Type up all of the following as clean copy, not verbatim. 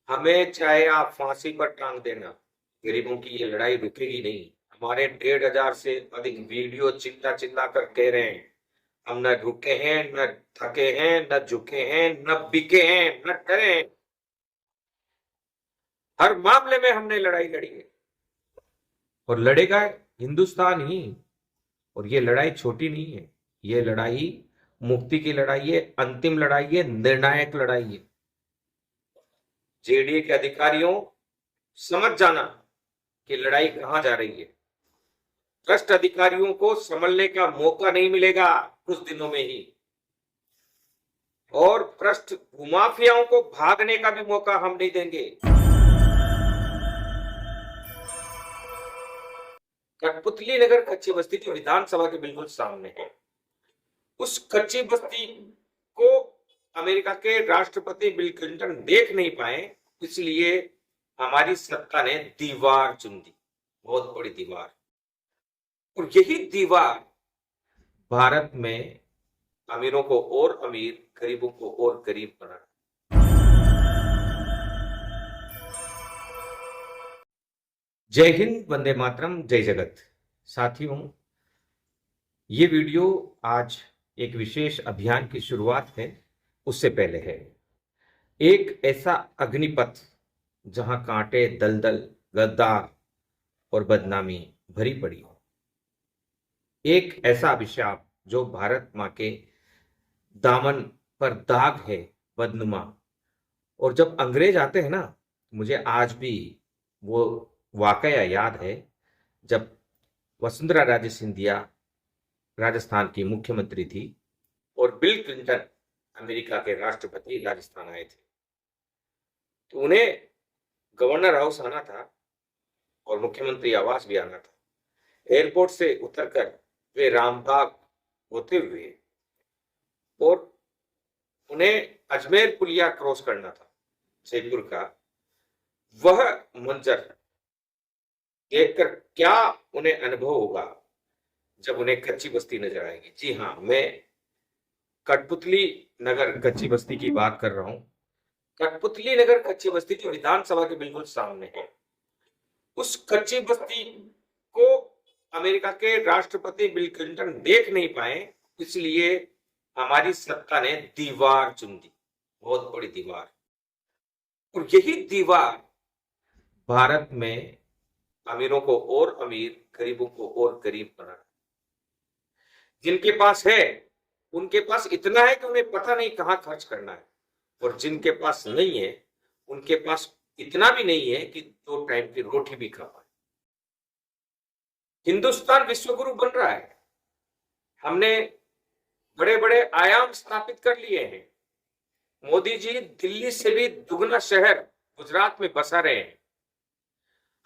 हमें चाहे आप फांसी पर टांग देना, गरीबों की ये लड़ाई रुकेगी नहीं। हमारे 1,500 से अधिक वीडियो चिल्ला चिल्ला कर कह रहे हैं, हम न रुके हैं, न थके हैं, न झुके हैं, न बिके हैं, न डरे हैं। हर मामले में हमने लड़ाई लड़ी है और लड़ेगा हिंदुस्तान ही। और ये लड़ाई छोटी नहीं है, ये लड़ाई मुक्ति की लड़ाई है, अंतिम लड़ाई है, निर्णायक लड़ाई है। जेडीए के अधिकारियों, समझ जाना कि लड़ाई कहां जा रही है। भ्रष्ट अधिकारियों को संभलने का मौका नहीं मिलेगा कुछ दिनों में ही, और भ्रष्ट भूमाफियाओं को भागने का भी मौका हम नहीं देंगे। कठपुतली नगर कच्ची बस्ती जो विधानसभा के बिल्कुल सामने है, उस कच्ची बस्ती को अमेरिका के राष्ट्रपति बिल क्लिंटन देख नहीं पाए, इसलिए हमारी सत्ता ने दीवार चुन दी, बहुत बड़ी दीवार। और यही दीवार भारत में अमीरों को और अमीर, गरीबों को और गरीब बना। जय हिंद, वंदे मातरम, जय जगत। साथियों, ये वीडियो आज एक विशेष अभियान की शुरुआत है, उससे पहले है एक ऐसा अग्निपथ जहां कांटे, दलदल, गद्दार और बदनामी भरी पड़ी हो। एक ऐसा अभिशाप जो भारत मां के दामन पर दाग है, बदनुमा। और जब अंग्रेज आते हैं ना, मुझे आज भी वो वाकया याद है जब वसुंधरा राजे सिंधिया राजस्थान की मुख्यमंत्री थी और बिल क्लिंटन अमेरिका के राष्ट्रपति राजस्थान आए थे। तो उन्हें गवर्नर हाउस आना था और मुख्यमंत्री आवास भी आना था। एयरपोर्ट से उतरकर वे रामबाग होते हुए और उन्हें अजमेर पुलिया क्रॉस करना था, जयपुर का। वह मंजर देखकर क्या उन्हें अनुभव होगा जब उन्हें कच्ची बस्ती नजर आएगी। जी हाँ, मैं कठपुतली नगर कच्ची बस्ती की बात कर रहा हूं। कठपुतली नगर कच्ची बस्ती जो विधानसभा के बिल्कुल सामने है, उस कच्ची बस्ती को अमेरिका के राष्ट्रपति बिल क्लिंटन देख नहीं पाए, इसलिए हमारी सत्ता ने दीवार चुन दी, बहुत बड़ी दीवार। और यही दीवार भारत में अमीरों को और अमीर, गरीबों को और गरीब बना। जिनके पास है, उनके पास इतना है कि उन्हें पता नहीं कहां खर्च करना है, और जिनके पास नहीं है, उनके पास इतना भी नहीं है कि 2 टाइम की रोटी भी खा पाए। हिंदुस्तान विश्वगुरु बन रहा है। हमने बड़े बड़े आयाम स्थापित कर लिए हैं। मोदी जी दिल्ली से भी दुगना शहर गुजरात में बसा रहे हैं।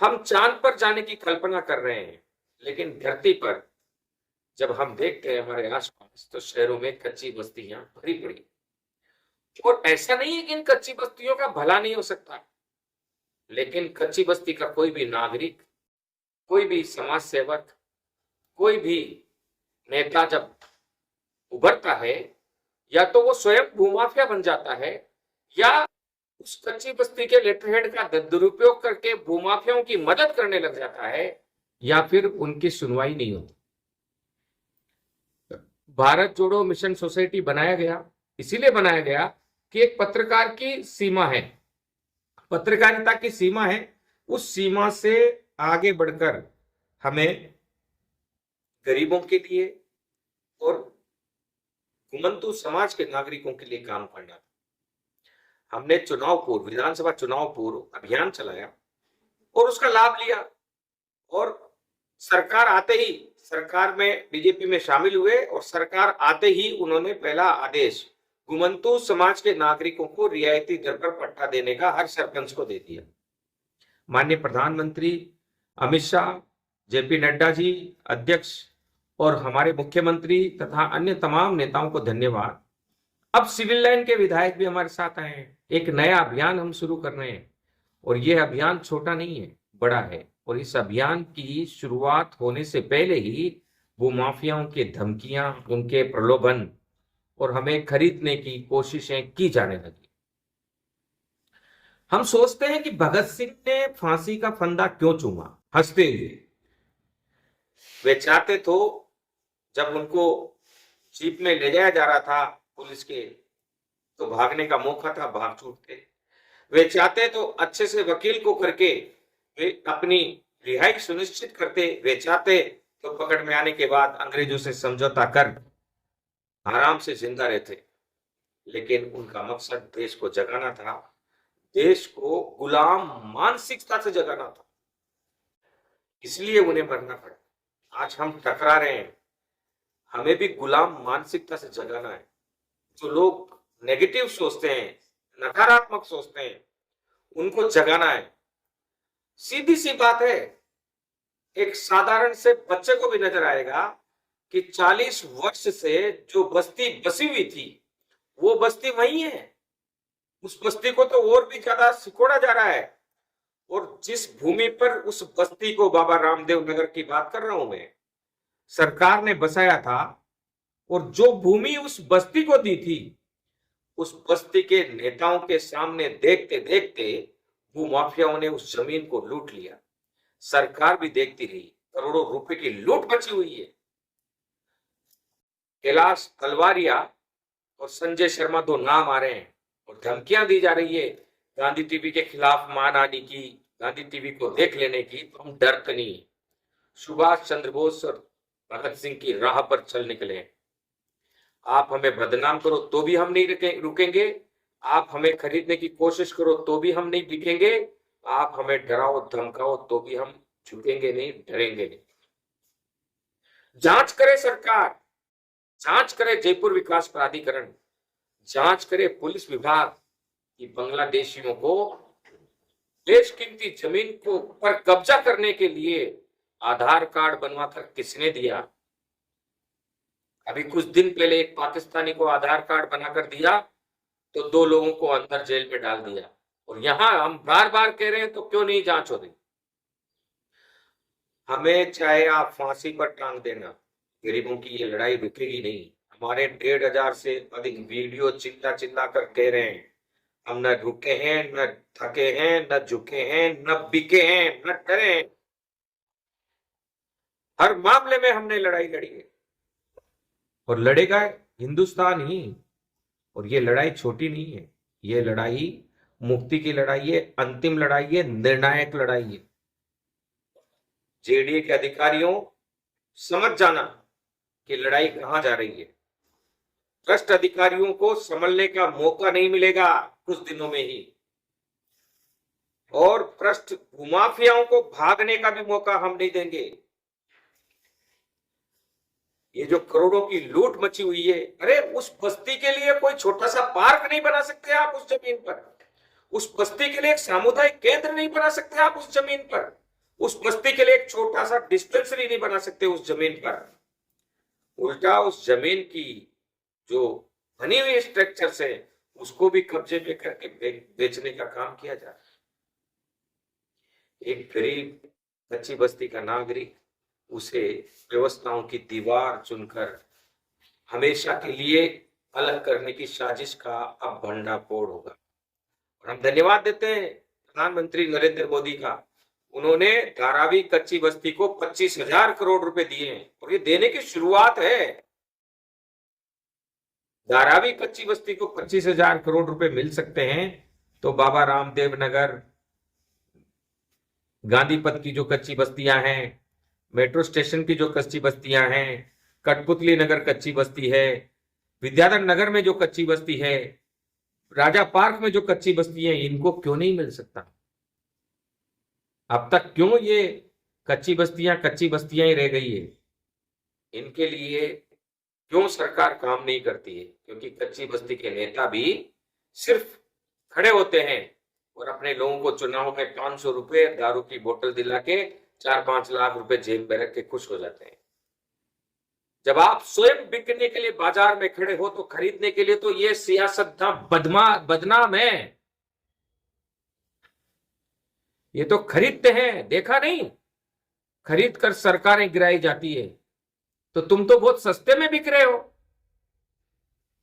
हम चांद पर जाने की कल्पना कर रहे हैं, लेकिन धरती पर जब हम देखते हैं हमारे आसपास, तो शहरों में कच्ची बस्तियां भरी पड़ी। और ऐसा नहीं है कि इन कच्ची बस्तियों का भला नहीं हो सकता, लेकिन कच्ची बस्ती का कोई भी नागरिक, कोई भी समाज सेवक, कोई भी नेता जब उभरता है, या तो वो स्वयं भूमाफिया बन जाता है, या उस कच्ची बस्ती के लेटरहेड का दुरुपयोग करके भूमाफियाओं की मदद करने लग जाता है, या फिर उनकी सुनवाई नहीं होती। भारत जोड़ो मिशन सोसाइटी बनाया गया, इसीलिए बनाया गया कि एक पत्रकार की सीमा है, पत्रकारिता की सीमा है। उस सीमा से आगे बढ़कर हमें गरीबों के लिए और घुमंतू समाज के नागरिकों के लिए काम करना था। हमने चुनाव पूर्व, विधानसभा चुनाव पूर्व अभियान चलाया और उसका लाभ लिया, और सरकार आते ही, सरकार में बीजेपी में शामिल हुए, और सरकार आते ही उन्होंने पहला आदेश घुमंतू समाज के नागरिकों को रियायती दर पर पट्टा देने का हर सरपंच को दे दिया। माननीय प्रधानमंत्री अमित शाह, जेपी नड्डा जी अध्यक्ष, और हमारे मुख्यमंत्री तथा अन्य तमाम नेताओं को धन्यवाद। अब सिविल लाइन के विधायक भी हमारे साथ आए हैं। एक नया अभियान हम शुरू कर रहे हैं, और यह अभियान छोटा नहीं है, बड़ा है। और इस अभियान की शुरुआत होने से पहले ही भूमाफियाओं की धमकियां, उनके प्रलोभन और हमें खरीदने की कोशिशें की जाने लगी। हम सोचते हैं कि भगत सिंह ने फांसी का फंदा क्यों चूमा हंसते हुए। वे चाहते तो जब उनको जीप में ले जाया जा रहा था पुलिस के, तो भागने का मौका था, भाग छूटते। वे चाहते तो अच्छे से वकील को करके वे अपनी रिहाई सुनिश्चित करते। वे चाहते तो पकड़ में आने के बाद अंग्रेजों से समझौता कर आराम से जिंदा रहते। लेकिन उनका मकसद देश को जगाना था, देश को गुलाम मानसिकता से जगाना था, इसलिए उन्हें मरना पड़ा। आज हम टकरा रहे हैं, हमें भी गुलाम मानसिकता से जगाना है। जो लोग नेगेटिव सोचते हैं, नकारात्मक सोचते हैं, उनको जगाना है। सीधी सी बात है, एक साधारण से बच्चे को भी नजर आएगा कि 40 वर्ष से जो बस्ती बसी हुई थी वो बस्ती वही है। उस बस्ती को तो और भी ज्यादा सिकोड़ा जा रहा है। और जिस भूमि पर उस बस्ती को, बाबा रामदेव नगर की बात कर रहा हूं मैं, सरकार ने बसाया था, और जो भूमि उस बस्ती को दी थी, उस बस्ती के नेताओं के सामने देखते देखते भूमाफियाओं ने उस जमीन को लूट लिया। सरकार भी देखती रही, करोड़ों रुपए की लूट मची हुई है। कैलाश तलवारिया और संजय शर्मा दो नाम आ रहे हैं और धमकियां दी जा रही है गांधी टीवी के खिलाफ मानहानि की, गांधी टीवी को देख लेने की। तो हम डरते नहीं। सुभाष चंद्र बोस और भगत सिंह की राह पर चल निकले। आप हमें बदनाम करो तो भी हम नहीं रुकेंगे, आप हमें खरीदने की कोशिश करो तो भी हम नहीं बिकेंगे, आप हमें डराओ धमकाओ तो भी हम झुकेंगे नहीं, डरेंगे नहीं। जांच करे सरकार, जांच करे जयपुर विकास प्राधिकरण, जांच करे पुलिस विभाग कि बांग्लादेशियों को बेशकीमती जमीन को पर कब्जा करने के लिए आधार कार्ड बनवाकर किसने दिया। अभी कुछ दिन पहले एक पाकिस्तानी को आधार कार्ड बनाकर दिया तो 2 लोगों को अंदर जेल में डाल दिया। और यहां हम बार बार कह रहे हैं तो क्यों नहीं जांच हो रही। हमें चाहे आप फांसी पर टांग देना, गरीबों की ये लड़ाई रुकेगी नहीं। हमारे 1,500 से अधिक वीडियो चिल्ला चिल्ला कर कह रहे हैं, हम न रुके हैं, न थके हैं, न झुके हैं, न बिके हैं, न डरे हैं। हर मामले में हमने लड़ाई लड़ी है और लड़ेगा हिंदुस्तान ही। और ये लड़ाई छोटी नहीं है, ये लड़ाई मुक्ति की लड़ाई है, अंतिम लड़ाई है, निर्णायक लड़ाई है। जेडीए के अधिकारियों, समझ जाना कि लड़ाई कहां जा रही है। भ्रष्ट अधिकारियों को संभलने का मौका नहीं मिलेगा कुछ दिनों में ही, और भ्रष्ट भूमाफियाओं को भागने का भी मौका हम नहीं देंगे। ये जो करोड़ों की लूट मची हुई है, अरे उस बस्ती के लिए कोई छोटा सा पार्क नहीं बना सकते आप उस जमीन पर। उस बस्ती के लिए एक सामुदायिक केंद्र नहीं बना सकते आप उस जमीन पर। उस बस्ती के लिए एक छोटा सा डिस्पेंसरी नहीं बना सकते उस जमीन पर। उल्टा उस जमीन की जो बनी हुई स्ट्रक्चर है उसको भी कब्जे में करके बेचने का काम किया जा रहा है। एक गरीब कच्ची बस्ती का नागरिक, उसे व्यवस्थाओं की दीवार चुनकर हमेशा के लिए अलग करने की साजिश का अब भंडाफोड़ होगा। और हम धन्यवाद देते हैं प्रधानमंत्री नरेंद्र मोदी का। उन्होंने धारावी कच्ची बस्ती को 25,000 करोड़ रुपए दिए हैं और ये देने की शुरुआत है। धारावी कच्ची बस्ती को 25,000 करोड़ रुपए मिल सकते हैं तो बाबा रामदेव नगर, गांधीपथ की जो कच्ची बस्तियां हैं, मेट्रो स्टेशन की जो कच्ची बस्तियां हैं, कठपुतली नगर कच्ची बस्ती है, विद्याधर नगर में जो कच्ची बस्ती है, राजा पार्क में जो कच्ची बस्ती है, इनको क्यों नहीं मिल सकता। अब तक क्यों ये कच्ची बस्तियां ही रह गई है। इनके लिए क्यों सरकार काम नहीं करती है। क्योंकि कच्ची बस्ती के नेता भी सिर्फ खड़े होते हैं और अपने लोगों को चुनाव में 500 रुपए दारू की बोतल दिला के 4-5 लाख रुपए जेब में रख के खुश हो जाते हैं। जब आप स्वयं बिकने के लिए बाजार में खड़े हो तो खरीदने के लिए तो ये सियासतदान बदनाम है। ये तो खरीदते हैं, देखा नहीं, खरीद कर सरकारें गिराई जाती है। तो तुम तो बहुत सस्ते में बिक रहे हो,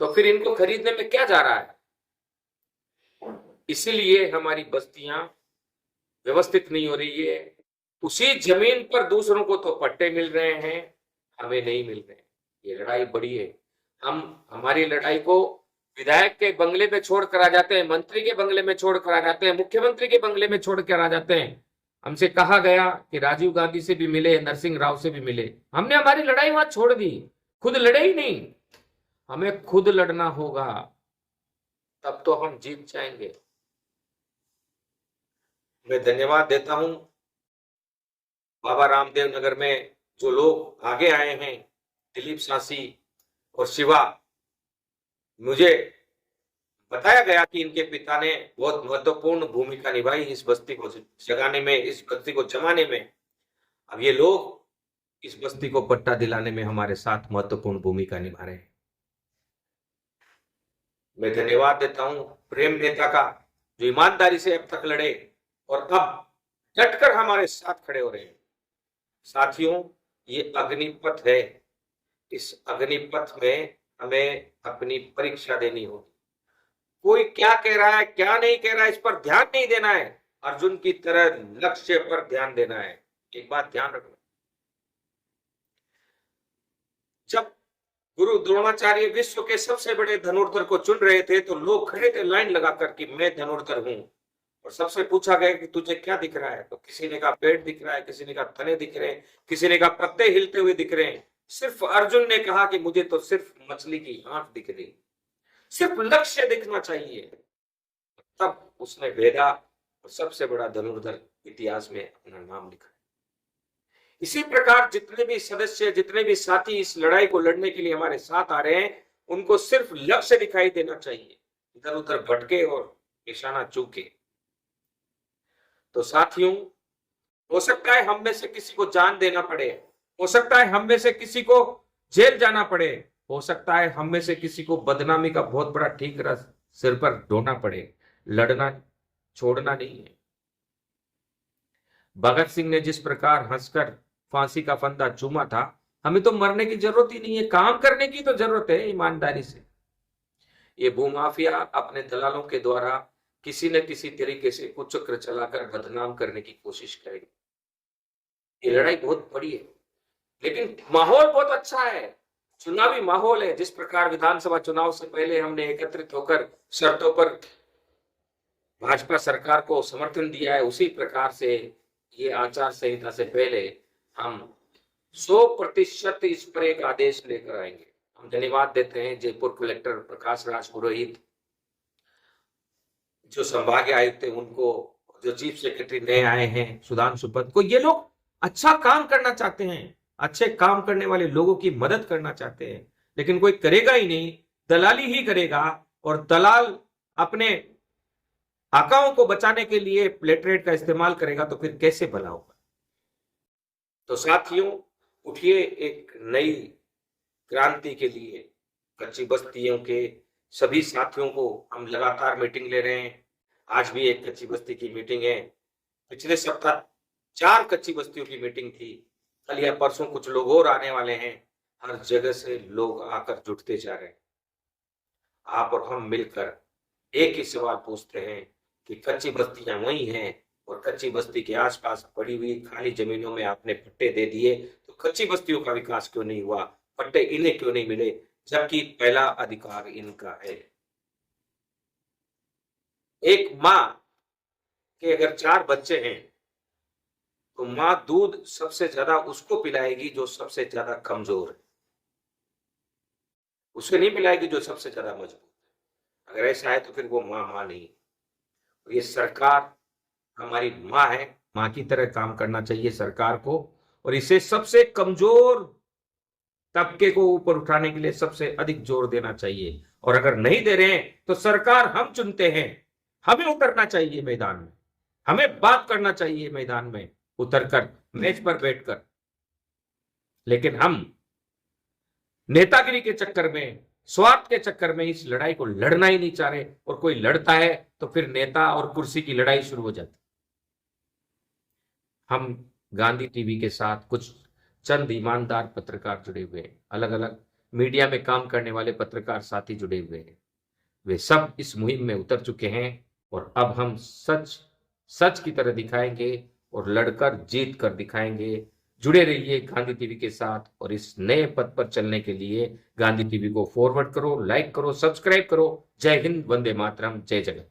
तो फिर इनको खरीदने में क्या जा रहा है। इसीलिए हमारी बस्तियां व्यवस्थित नहीं हो रही है। उसी जमीन पर दूसरों को तो पट्टे मिल रहे हैं, हमें नहीं मिल रहे। ये लड़ाई बड़ी है। हम हमारी लड़ाई को विधायक के बंगले पे छोड़ कर आ जाते हैं, मंत्री के बंगले में छोड़ कर आ जाते हैं, मुख्यमंत्री के बंगले में छोड़ कर आ जाते हैं। हमसे कहा गया कि राजीव गांधी से भी मिले, नरसिंह राव से भी मिले। हमने हमारी लड़ाई वहां छोड़ दी, खुद लड़े ही नहीं। हमें खुद लड़ना होगा, तब तो हम जीत जाएंगे। मैं धन्यवाद देता हूं बाबा रामदेव नगर में जो लोग आगे आए हैं, दिलीप सासी और शिवा। मुझे बताया गया कि इनके पिता ने बहुत महत्वपूर्ण भूमिका निभाई इस बस्ती को जगाने में, इस बस्ती को जमाने में। अब ये लोग इस बस्ती को पट्टा दिलाने में हमारे साथ महत्वपूर्ण भूमिका निभा रहे हैं। मैं धन्यवाद देता हूं प्रेम नेता का, जो ईमानदारी से अब तक लड़े और अब डटकर हमारे साथ खड़े हो रहे हैं। साथियों, ये अग्निपथ है। इस अग्निपथ में हमें अपनी परीक्षा देनी होगी। कोई क्या कह रहा है, क्या नहीं कह रहा है, इस पर ध्यान नहीं देना है। अर्जुन की तरह लक्ष्य पर ध्यान देना है। एक बात ध्यान रखना, जब गुरु द्रोणाचार्य विश्व के सबसे बड़े धनुर्धर को चुन रहे थे तो लोग खड़े थे लाइन लगाकर कि मैं धनुर्धर हूं। और सबसे पूछा गया कि तुझे क्या दिख रहा है, तो किसी ने कहा पेट दिख रहा है, किसी ने कहा तने दिख रहे हैं, किसी ने कहा पत्ते हिलते हुए दिख रहे हैं। सिर्फ अर्जुन ने कहा कि मुझे तो सिर्फ मछली की आंख दिख रही, सिर्फ लक्ष्य दिखना चाहिए। तब उसने भेदा और सबसे बड़ा धनुर्धर इतिहास में अपना नाम लिखा। इसी प्रकार जितने भी सदस्य, जितने भी साथी इस लड़ाई को लड़ने के लिए हमारे साथ आ रहे हैं, उनको सिर्फ लक्ष्य दिखाई देना चाहिए, इधर उधर भटके और निशाना चूके। तो साथियों, हो सकता है हम में से किसी को जान देना पड़े, हो सकता है हम में से किसी को जेल जाना पड़े, हो सकता है हम में से किसी को बदनामी का बहुत बड़ा ठीकरा सिर पर ढोना पड़े। लड़ना छोड़ना नहीं है। भगत सिंह ने जिस प्रकार हंसकर फांसी का फंदा चूमा था, हमें तो मरने की जरूरत ही नहीं है, काम करने की तो जरूरत है ईमानदारी से। ये भूमाफिया अपने दलालों के द्वारा किसी न किसी तरीके से कुचक्र चलाकर बदनाम करने की कोशिश करेगी। ये लड़ाई बहुत बड़ी है, लेकिन माहौल बहुत अच्छा है, चुनावी माहौल है। जिस प्रकार विधानसभा चुनाव से पहले हमने एकत्रित होकर शर्तों पर भाजपा सरकार को समर्थन दिया है, उसी प्रकार से ये आचार संहिता से पहले हम 100% इस पर एक आदेश लेकर आएंगे। हम धन्यवाद देते हैं जयपुर कलेक्टर प्रकाश राज पुरोहित, जो संभागीय आयुक्त है उनको, जो चीफ सेक्रेटरी नए आए हैं सुधांशु पद को। ये लोग अच्छा काम करना चाहते हैं, अच्छे काम करने वाले लोगों की मदद करना चाहते हैं, लेकिन कोई करेगा ही नहीं, दलाली ही करेगा। और दलाल अपने आकाओं को बचाने के लिए प्लेटरेट का इस्तेमाल करेगा, तो फिर कैसे भला होगा। तो साथियों, उठिए, एक नई क्रांति के लिए कच्ची बस्तियों के सभी साथियों को हम लगातार मीटिंग ले रहे हैं। आज भी एक कच्ची बस्ती की मीटिंग है। पिछले सप्ताह 4 कच्ची बस्तियों की मीटिंग थी। कल या परसों कुछ लोग और आने वाले हैं। हर जगह से लोग आकर जुटते जा रहे हैं। आप और हम मिलकर एक ही सवाल पूछते हैं कि कच्ची बस्तियां वही हैं, और कच्ची बस्ती के आसपास पड़ी हुई खाली जमीनों में आपने पट्टे दे दिए, तो कच्ची बस्तियों का विकास क्यों नहीं हुआ, पट्टे इन्हें क्यों नहीं मिले, जबकि पहला अधिकार इनका है। एक मां के अगर 4 बच्चे हैं तो मां दूध सबसे ज्यादा उसको पिलाएगी जो सबसे ज्यादा कमजोर है, उसे नहीं पिलाएगी जो सबसे ज्यादा मजबूत है। अगर ऐसा है तो फिर वो मां नहीं। और ये सरकार हमारी मां है, मां की तरह काम करना चाहिए सरकार को, और इसे सबसे कमजोर तबके को ऊपर उठाने के लिए सबसे अधिक जोर देना चाहिए। और अगर नहीं दे रहे हैं तो सरकार हम चुनते हैं, हमें उतरना चाहिए मैदान में, हमें बात करना चाहिए मैदान में उतरकर, मेज पर बैठकर। लेकिन हम नेतागिरी के चक्कर में, स्वार्थ के चक्कर में इस लड़ाई को लड़ना ही नहीं चाह रहे, और कोई लड़ता है तो फिर नेता और कुर्सी की लड़ाई शुरू हो जाती। हम गांधी टीवी के साथ कुछ चंद ईमानदार पत्रकार जुड़े हुए हैं, अलग अलग मीडिया में काम करने वाले पत्रकार साथी जुड़े हुए हैं। वे सब इस मुहिम में उतर चुके हैं। और अब हम सच सच की तरह दिखाएंगे और लड़कर जीत कर दिखाएंगे। जुड़े रहिए गांधी टीवी के साथ और इस नए पथ पर चलने के लिए गांधी टीवी को फॉरवर्ड करो, लाइक करो, सब्सक्राइब करो। जय हिंद, वंदे मातरम, जय जगत।